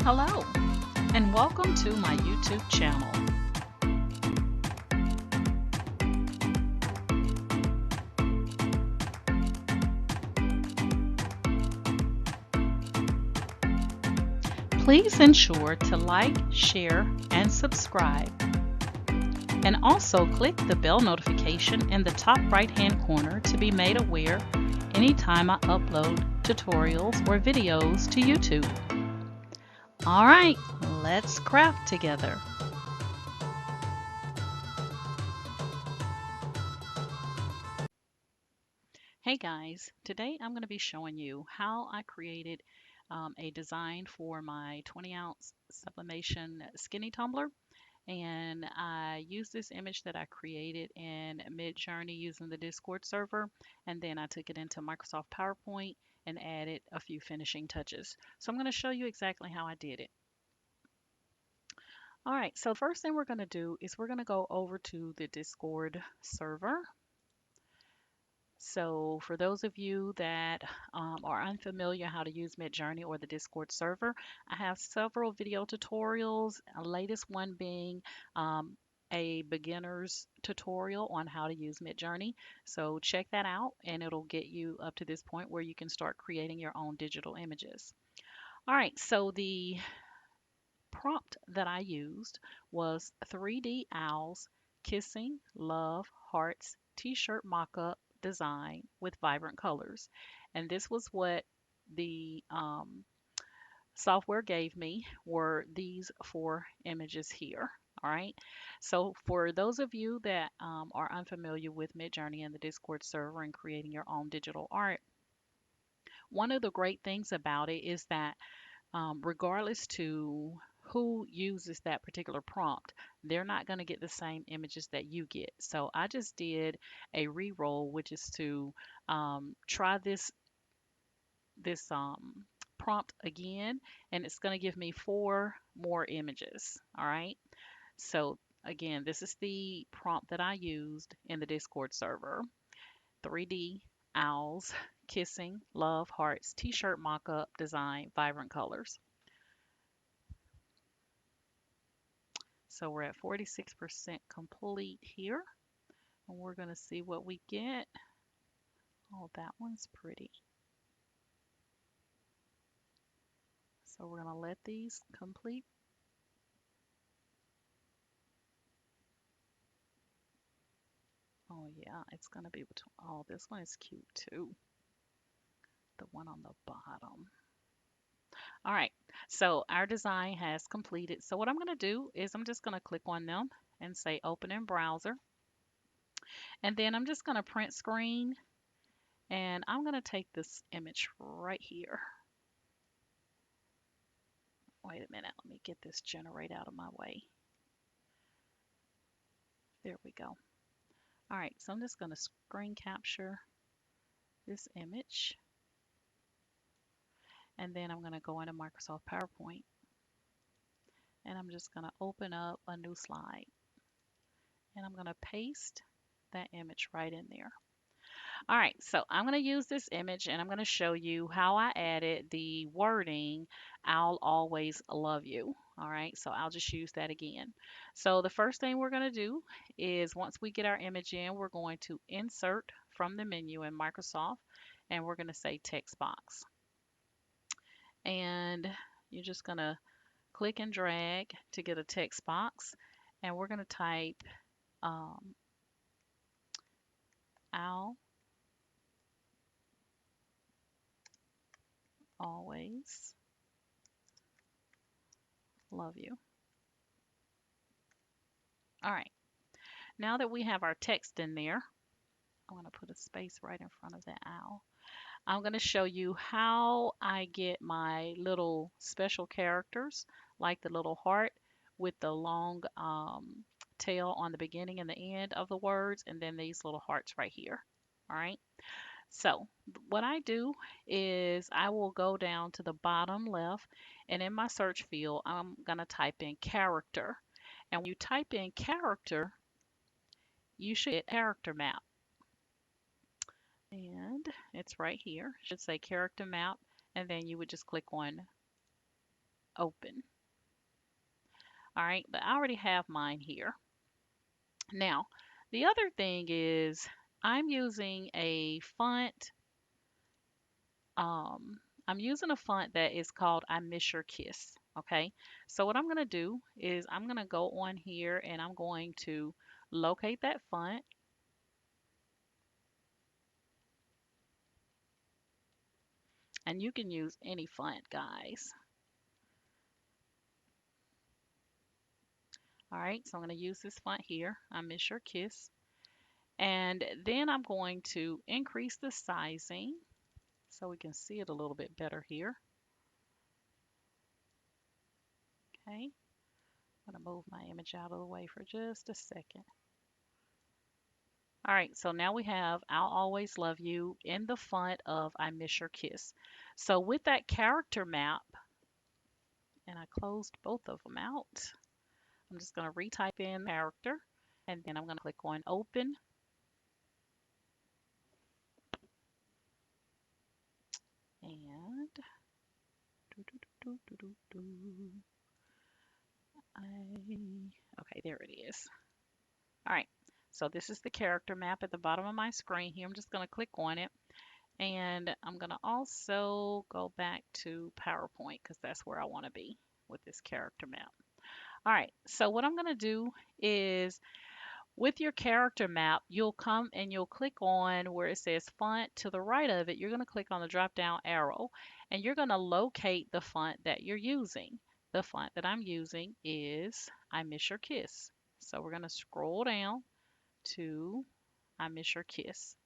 Hello, and welcome to my YouTube channel. Please ensure to like, share, and subscribe. And also click the bell notification in the top right-hand corner to be made aware anytime I upload tutorials or videos to YouTube. All right, let's craft together. Hey guys, today I'm going to be showing you how I created a design for my 20-ounce Sublimation skinny tumbler. And I used this image that I created in Midjourney using the Discord server, and then I took it into Microsoft PowerPoint and added a few finishing touches. So I'm going to show you exactly how I did it. All right, so the first thing we're going to do is we're going to go over to the Discord server. So for those of you that are unfamiliar how to use Midjourney or the Discord server, I have several video tutorials, latest one being a beginner's tutorial on how to use Midjourney. So check that out and it'll get you up to this point where you can start creating your own digital images. All right, so the prompt that I used was 3D owls kissing love hearts t-shirt mock-up design with vibrant colors. And this was what the software gave me were these four images here. All right. So for those of you that are unfamiliar with Midjourney and the Discord server and creating your own digital art, one of the great things about it is that regardless to who uses that particular prompt, they're not going to get the same images that you get. So I just did a re-roll, which is to try this prompt again, and it's going to give me four more images. All right. So again, this is the prompt that I used in the Discord server. 3D owls, kissing, love, hearts, t-shirt mock-up, design, vibrant colors. So we're at 46% complete here. And we're going to see what we get. Oh, that one's pretty. So we're going to let these complete. Oh yeah, it's going to be between. Oh, this one is cute too. The one on the bottom. All right, so our design has completed. So what I'm going to do is I'm just going to click on them and say open in browser. And then I'm just going to print screen. And I'm going to take this image right here. Wait a minute, let me get this generate out of my way. There we go. All right, so I'm just going to screen capture this image. And then I'm going to go into Microsoft PowerPoint. And I'm just going to open up a new slide. And I'm going to paste that image right in there. All right, so I'm going to use this image and I'm going to show you how I added the wording, I'll always love you. All right, so I'll just use that again. So the first thing we're going to do is once we get our image in, we're going to insert from the menu in Microsoft and we're going to say text box. And you're just going to click and drag to get a text box. And we're going to type I'll always love you. All right. Now that we have our text in there, I'm going to put a space right in front of that owl. I'm going to show you how I get my little special characters, like the little heart with the long tail on the beginning and the end of the words, and then these little hearts right here. All right. So what I do is I will go down to the bottom left, and in my search field, I'm going to type in character. And when you type in character, you should get character map. And it's right here. It should say character map. And then you would just click on open. All right, but I already have mine here. Now, the other thing is I'm using a font. Um, I'm using a font that is called I Miss Your Kiss. Okay, so what I'm going to do is I'm going to go on here and I'm going to locate that font. And you can use any font, guys. All right, so I'm going to use this font here. I Miss Your Kiss. And then I'm going to increase the sizing so we can see it a little bit better here. Okay, I'm going to move my image out of the way for just a second. All right, so now we have I'll Always Love You in the font of I Miss Your Kiss. So with that character map, and I closed both of them out, I'm just going to retype in character, and then I'm going to click on Open. And okay, there it is. All right, so this is the character map at the bottom of my screen here. I'm just going to click on it. And I'm going to also go back to PowerPoint because that's where I want to be with this character map. All right, so what I'm going to do is with your character map, you'll come and you'll click on where it says font to the right of it. You're going to click on the drop down arrow and you're going to locate the font that you're using. The font that I'm using is I Miss Your Kiss. So we're going to scroll down to I Miss Your Kiss.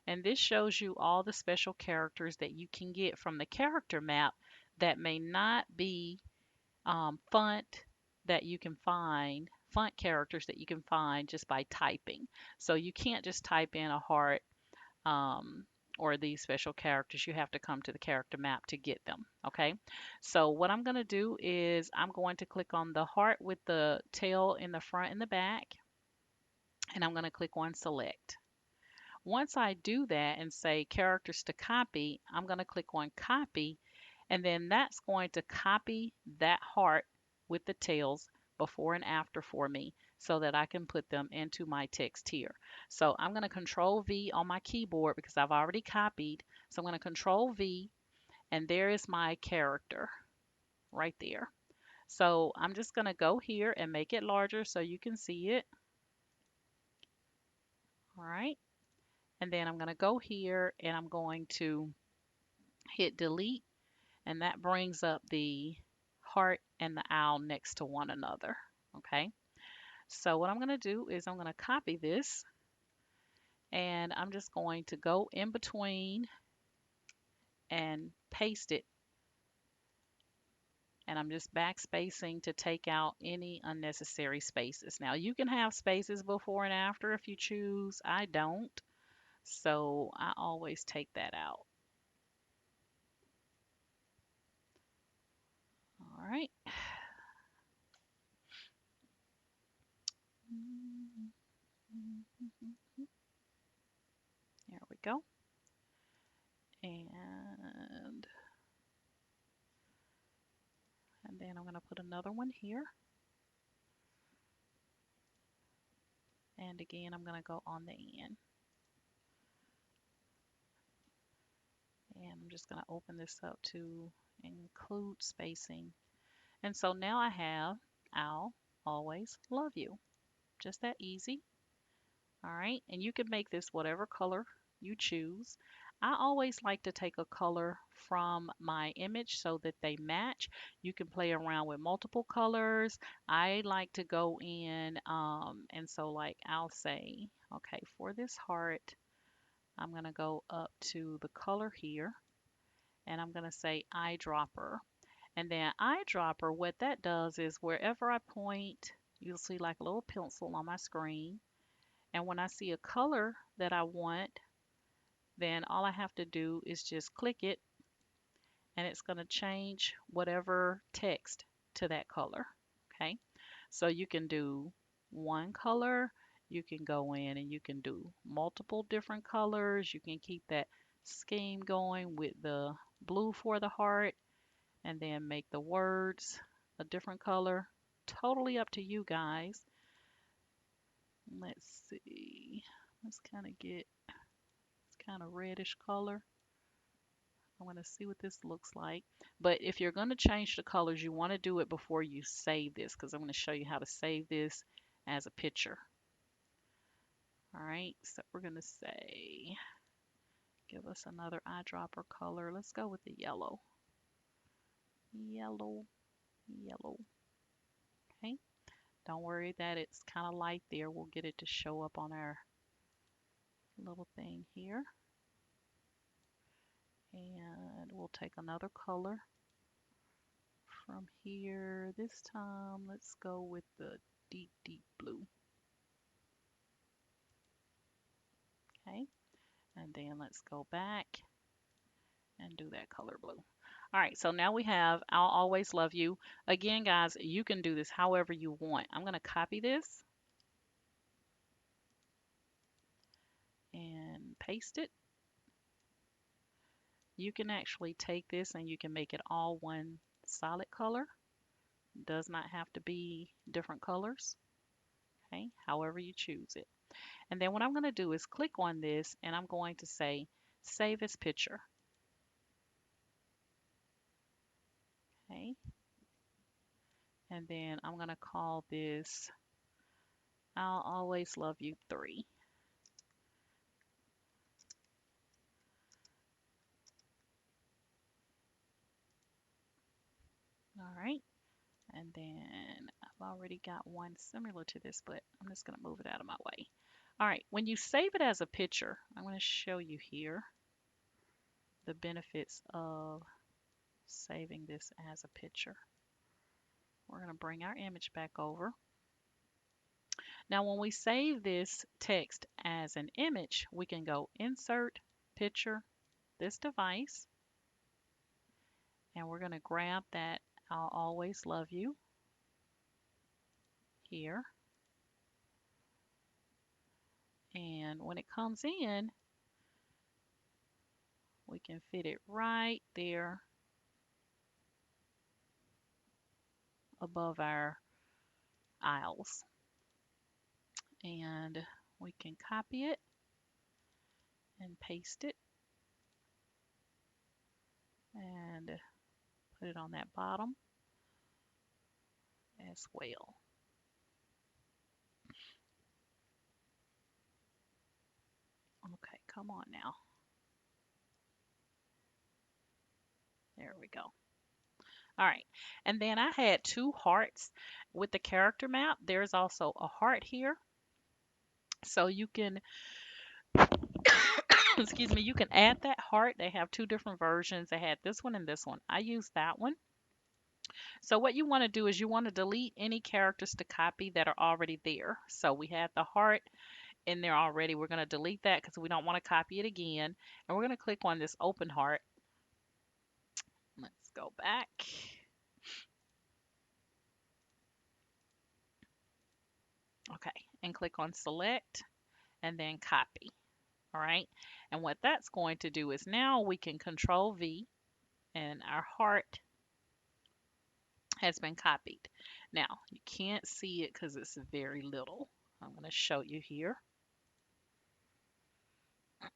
And this shows you all the special characters that you can get from the character map that may not be font that you can find, font characters that you can find just by typing. So you can't just type in a heart um, or these special characters. You have to come to the character map to get them. Okay. So what I'm going to do is I'm going to click on the heart with the tail in the front and the back, and I'm going to click on select. Once I do that and say characters to copy, I'm going to click on copy, and then that's going to copy that heart with the tails before and after for me so that I can put them into my text here. So I'm going to control V on my keyboard because I've already copied. So I'm going to control V, and there is my character right there. So I'm just going to go here and make it larger so you can see it. All right. And then I'm going to go here and I'm going to hit delete, and that brings up the heart and the owl next to one another. Okay, so what I'm going to do is I'm going to copy this, and I'm just going to go in between and paste it, and I'm just backspacing to take out any unnecessary spaces. Now you can have spaces before and after if you choose. I don't, so I always take that out. All right. There we go. And then I'm going to put another one here. And again, I'm going to go on the end. And I'm just going to open this up to include spacing. And so now I have I'll always love you. Just that easy. All right. And you can make this whatever color you choose. I always like to take a color from my image so that they match. You can play around with multiple colors. I like to go in and so like I'll say, okay, for this heart, I'm going to go up to the color here and I'm going to say eyedropper. And then eyedropper, what that does is wherever I point, you'll see like a little pencil on my screen. And when I see a color that I want, then all I have to do is just click it and it's going to change whatever text to that color. Okay, so you can do one color, you can go in and you can do multiple different colors. You can keep that scheme going with the blue for the heart, and then make the words a different color. Totally up to you guys. Let's see. Let's kind of get this kind of reddish color. I want to see what this looks like. But if you're going to change the colors, you want to do it before you save this because I'm going to show you how to save this as a picture. All right, so we're going to say, give us another eyedropper color. Let's go with the yellow. Yellow, yellow. Okay, don't worry that it's kind of light there. We'll get it to show up on our little thing here. And we'll take another color from here. This time, let's go with the deep, deep blue. Okay, and then let's go back and do that color blue. All right, so now we have I'll Always Love You. Again, guys, you can do this however you want. I'm going to copy this and paste it. You can actually take this and you can make it all one solid color. It does not have to be different colors. Okay, however you choose it. And then what I'm going to do is click on this and I'm going to say save as picture. Okay, and then I'm going to call this I'll Always Love You 3. All right, and then I've already got one similar to this, but I'm just going to move it out of my way. All right, when you save it as a picture, I'm going to show you here the benefits of saving this as a picture. We're going to bring our image back over. Now, when we save this text as an image, we can go Insert, Picture, this device, and we're going to grab that I'll Always Love You here. And when it comes in, we can fit it right there above our aisles. And we can copy it and paste it and put it on that bottom as well. Okay, come on now. There we go. All right, and then I had two hearts with the character map. There's also a heart here. So you can, excuse me, you can add that heart. They have two different versions. They had this one and this one. I used that one. So what you want to do is you want to delete any characters to copy that are already there. So we had the heart in there already. We're going to delete that because we don't want to copy it again. And we're going to click on this open heart. Let's go back. Okay, and click on select and then copy. All right, and what that's going to do is now we can control V and our heart has been copied. Now you can't see it because it's very little. I'm going to show you here.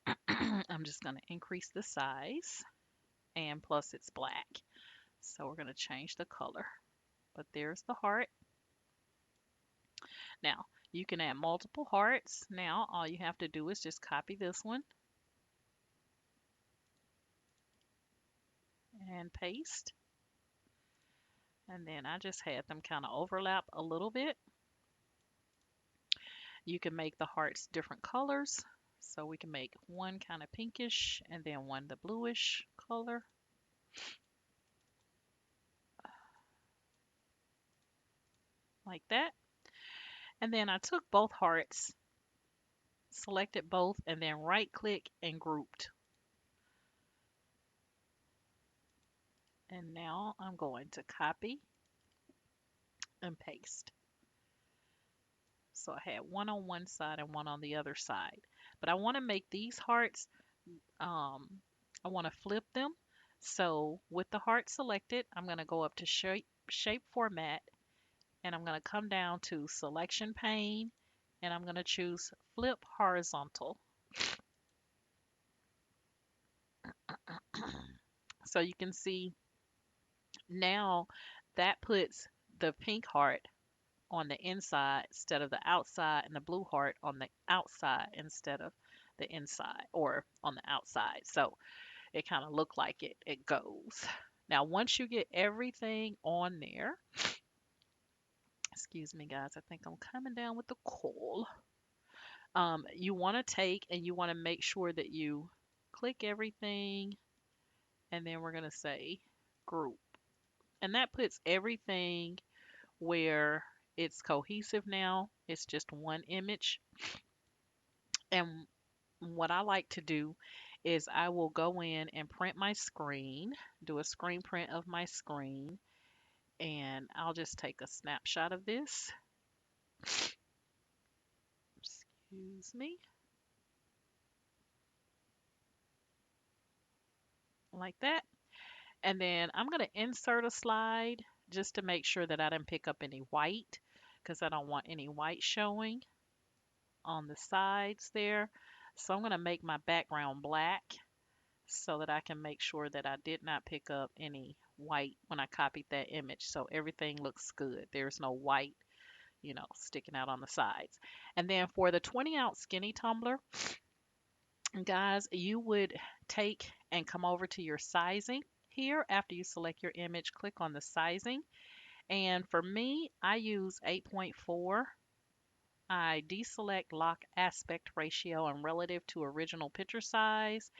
I'm just going to increase the size and plus it's black. So we're going to change the color. But there's the heart. Now you can add multiple hearts. Now all you have to do is just copy this one and paste. And then I just had them kind of overlap a little bit. You can make the hearts different colors. So we can make one kind of pinkish and then one the bluish color. Like that. And then I took both hearts, selected both, and then right click and grouped. And now I'm going to copy and paste. So I had one on one side and one on the other side. But I want to make these hearts, I want to flip them. So with the heart selected, I'm going to go up to shape format, and I'm going to come down to selection pane, and I'm going to choose flip horizontal. So you can see now that puts the pink heart on the inside instead of the outside, and the blue heart on the outside instead of the inside or on the outside. So it kind of look like it goes. Now, once you get everything on there, excuse me, guys, I think I'm coming down with the cold. You want to take and you want to make sure that you click everything, and then we're going to say group. And that puts everything where it's cohesive now. It's just one image. And what I like to do is I will go in and print my screen, do a screen print of my screen, and I'll just take a snapshot of this. Excuse me, like that. And then I'm going to insert a slide just to make sure that I didn't pick up any white, because I don't want any white showing on the sides there. So I'm going to make my background black so that I can make sure that I did not pick up any white when I copied that image. So everything looks good. There's no white, sticking out on the sides. And then for the 20-ounce skinny tumbler, guys, you would take and come over to your sizing here. After you select your image, click on the sizing. And for me, I use 8.4. I deselect lock aspect ratio and relative to original picture size.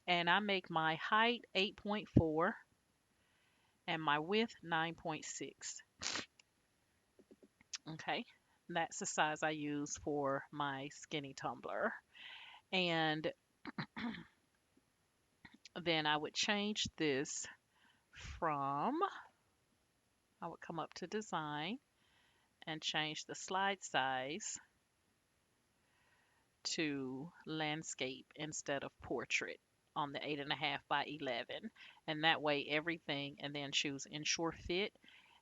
And I make my height 8.4 and my width 9.6. Okay, that's the size I use for my skinny tumbler. And then I would change this from, I would come up to design and change the slide size to landscape instead of portrait on the 8.5 by 11. And that way everything, and then choose ensure fit,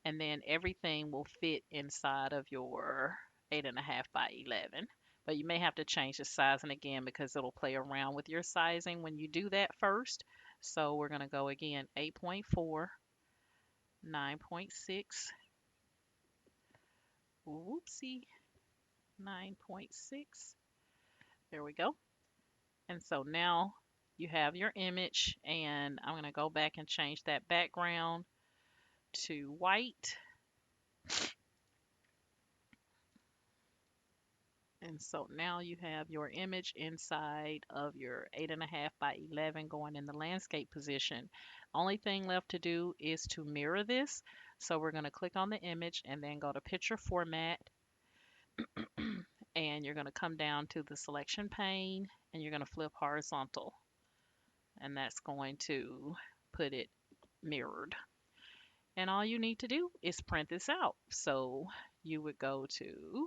and then everything will fit inside of your 8.5 by 11. But you may have to change the sizing again because it'll play around with your sizing when you do that first. So we're going to go again 8.4, 9.6, whoopsie, 9.6. There we go. And so now you have your image, and I'm going to go back and change that background to white. And so now you have your image inside of your 8.5 by 11 going in the landscape position. Only thing left to do is to mirror this. So we're going to click on the image and then go to picture format, and you're going to come down to the selection pane and you're going to flip horizontal, and that's going to put it mirrored. And all you need to do is print this out. So you would go to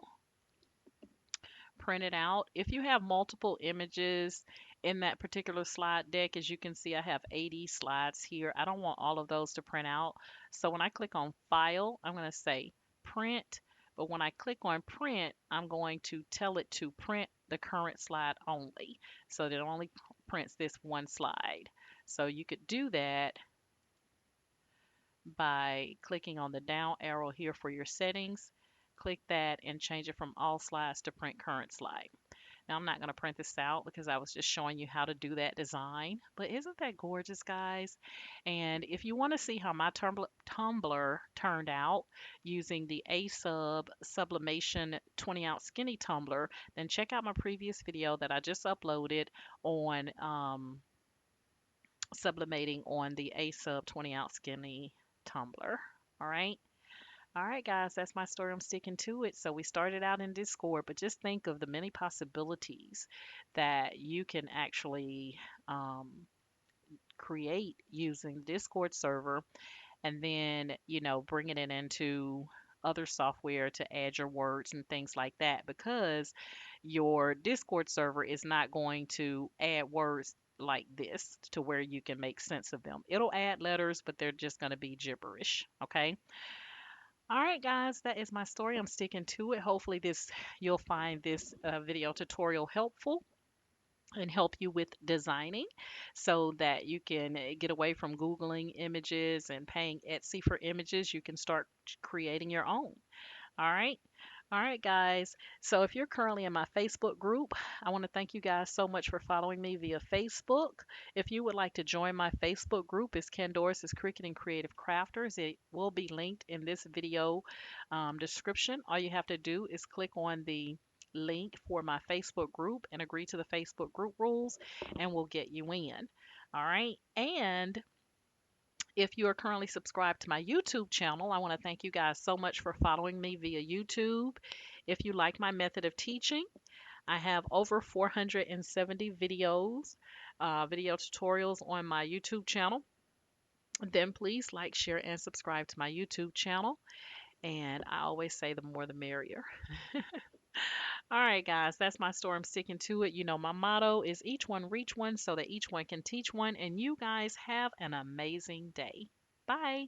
print it out. If you have multiple images in that particular slide deck, as you can see, I have 80 slides here. I don't want all of those to print out. So when I click on File, I'm going to say Print. But when I click on Print, I'm going to tell it to print the current slide only. So that it only prints this one slide. So you could do that by clicking on the down arrow here for your settings. Click that and change it from all slides to print current slide. Now I'm not going to print this out because I was just showing you how to do that design. But isn't that gorgeous, guys? And if you want to see how my tumbler turned out using the Sublimation 20-ounce skinny tumbler, then check out my previous video that I just uploaded on sublimating on the Sub 20-ounce skinny tumbler. All right. All right, guys, that's my story. I'm sticking to it. So we started out in Discord, but just think of the many possibilities that you can actually create using the Discord server, and then, bringing it into other software to add your words and things like that. Because your Discord server is not going to add words like this to where you can make sense of them. It'll add letters, but they're just going to be gibberish. Okay. All right, guys, that is my story. I'm sticking to it. Hopefully, you'll find this video tutorial helpful and help you with designing so that you can get away from Googling images and paying Etsy for images. You can start creating your own. All right. All right, guys. So if you're currently in my Facebook group, I want to thank you guys so much for following me via Facebook. If you would like to join my Facebook group, it's Candoris's Cricut and Creative Crafters. It will be linked in this video description. All you have to do is click on the link for my Facebook group and agree to the Facebook group rules, and we'll get you in. All right. And if you are currently subscribed to my YouTube channel, I want to thank you guys so much for following me via YouTube. If you like my method of teaching, I have over 470 videos, video tutorials on my YouTube channel. Then please like, share, and subscribe to my YouTube channel. And I always say the more the merrier. All right, guys, that's my story. I'm sticking to it. You know, my motto is each one reach one so that each one can teach one. And you guys have an amazing day. Bye.